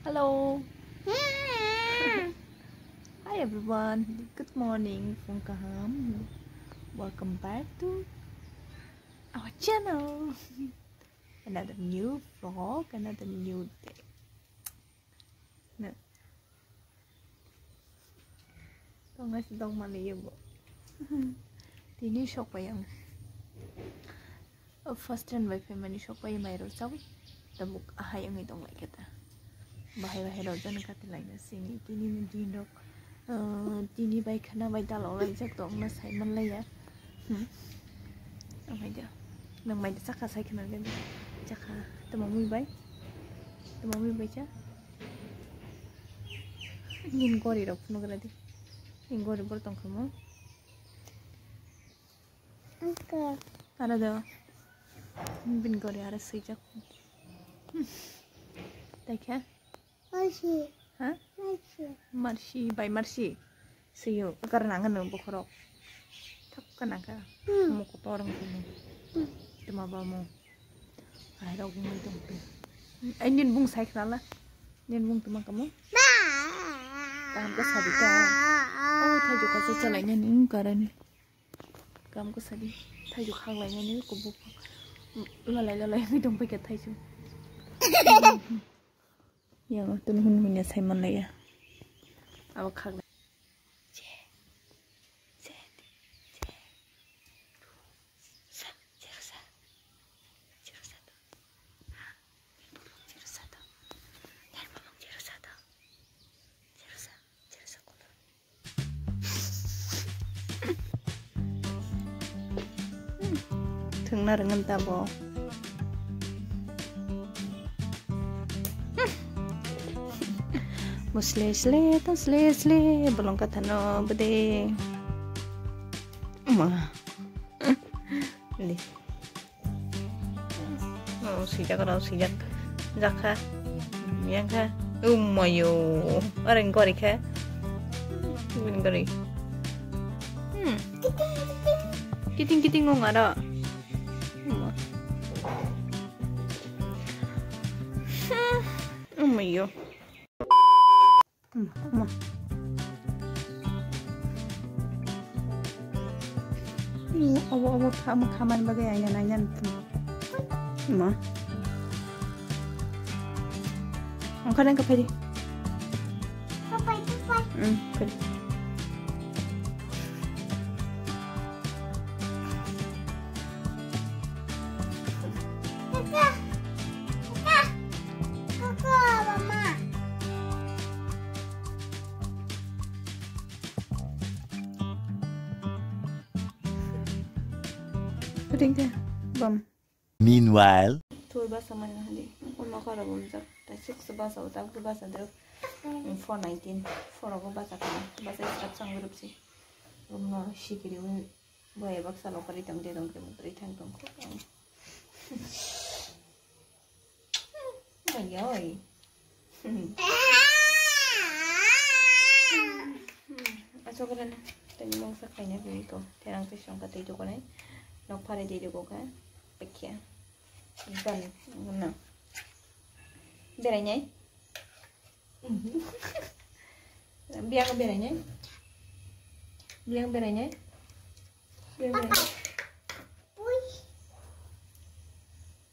Hello. Hi everyone. Good morning from Kaham. Welcome back to our channel. Another new vlog, another new day. Nah, tao ngasih tau mana ya bu? Ini shock pa yang first and wifi mani shock pa yang mayro sawi. Tabuk ahai yang itong like kita. Bahaya rojan kati lain sini tini mendindok tini baik karena baik dalau lagi jak dong mas saya menlay ya apa aja nang main saka saya kenal kan jaka temui baik ya ingin kori rok puno keradi ingin kori bertong kamu ada dah bin kori ada sejak tak ya Marsi. Hah? Marsi. By Marsi. Siyo, karena ngan bukorok. Tak kan angka. Mau kotor orang kamu. Cuma bamu. Ayo aku mau itu. Ini bung saya kenal lah. Ini bung teman kamu. Kamu ke sadi ka. Oh, tajuk kasih celainya nih karena nih. Kamu ke sadi. Tajuk hang lainnya nih kubuk. Lalai itu dong pakai tajuk. Yang tuh punya saya mana ya awak kagak Tengah dengan tabo musle belum kata no bede ma ini mau sijak jaka yang ka umayo orang gori ka ini gori kiting ngong ada umayo 엄마. 어머 가만 봐게 아니야 엄마. 가는 거 빨리. 응, 그래. Meanwhile, toy bahasa mana hadi? Umma kara bumjak. Tasik bahasa utak bahasa dek. 419. 4 aku bahasa kana. Bahasa instruction group sih. Umma shikiri un boy baksa lo kari tam de dong kemutri tang tong ko. Ayoy. Aso kara na. Tani mong sakay na ko. Terang tisong katay do ko na. Nok pare de ko ka. Pekia. Gan, mana? Beranya? Biar beranya? Biar beranya?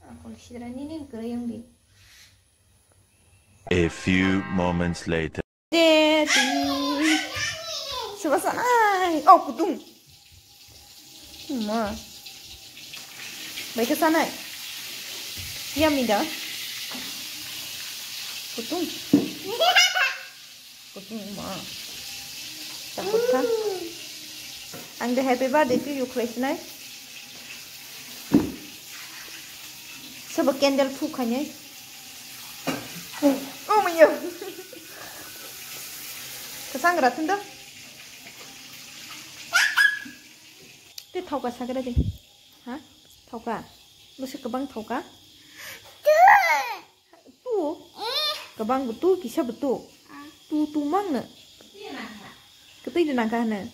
Aku lihat ini kerjaan di. a few moments later. Daddy, selesai. Oh, kutung. Ma, baik ke sana. Ya, Mida. Kutung, ma. Takut kan? Angga happy birthday to you, Krishna. Sebab candle fukanya. Oh my god. Kesang ratun dah. Dia tahu kah sakit aja? Hah? Tahu kah? Masih kebang tahu kah? Tuh. Kebang betul, kisah betul. Tuh mana? Ketik di nangka na.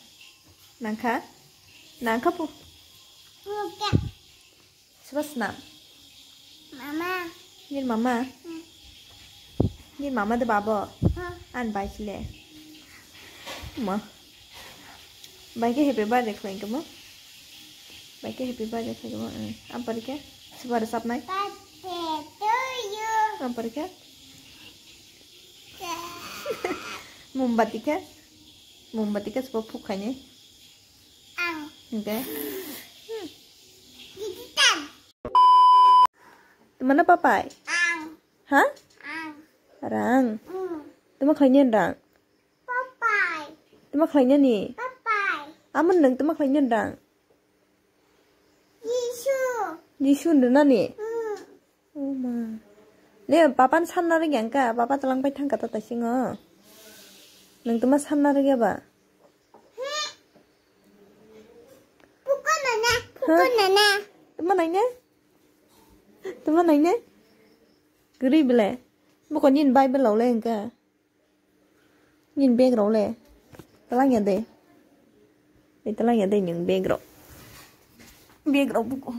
Nangka po. Sebab senang. Mama. Ini mama. Ni mama de baba. An bai chile. Ma. Bai ke happy birthday khlain ke ma. Bai ke happy birthday khlain ke ma. Am par ke? Sebar sap nai. Birthday to you. Am par ke? Mombati ke? Mombati ke sebab phuk khai ni. Ang. Okay. Gigitan. Mana papai? Ang. Hah? Ang. Rang. Tuma khlain rang. Papai. Tuma khlain ni. Papai. Aman nang tuma khlain rang. Yisu. Yisu ndana ni. Oh ma. Le papan sanna ri yang ka, papa telang pai thang kata tasinga. Nang tuma sanna ri ba? Pukul nana. Pukul nana. Tuma nai ne? Tuma nai ne? Guri bele. Bukan nhìn bay bên lầu lên cả. Nhìn bên lầu lên. Tao lagi ada. Tao lagi ada yang bên lầu. Bên lầu buku.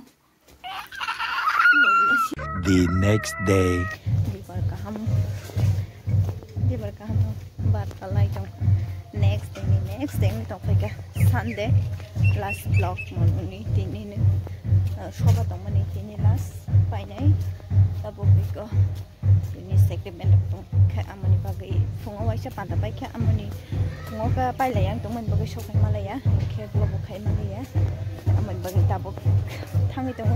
The next day. Di berkaham. Di berkaham. Batal lagi jom. Next day ni tong pergi Sunday last vlog moni tini ni. Shoba tong moni tini last. Painai. Tabu biko. Ini segmen tu kayak amani bagai fungo waisa pantai bagai kayak amani fungo ke pakai yang tu man bagai shokai Malaya kayak blog bukai Malaya amani bagai tabu tang itu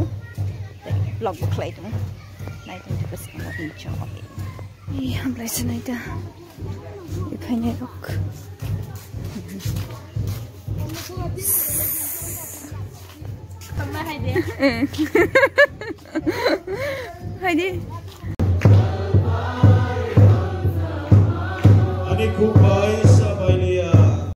blog bukai itu naik itu terus kamu enjoy iya belas naik dah ikanya rok tambah aja Heidi Honey Cooper.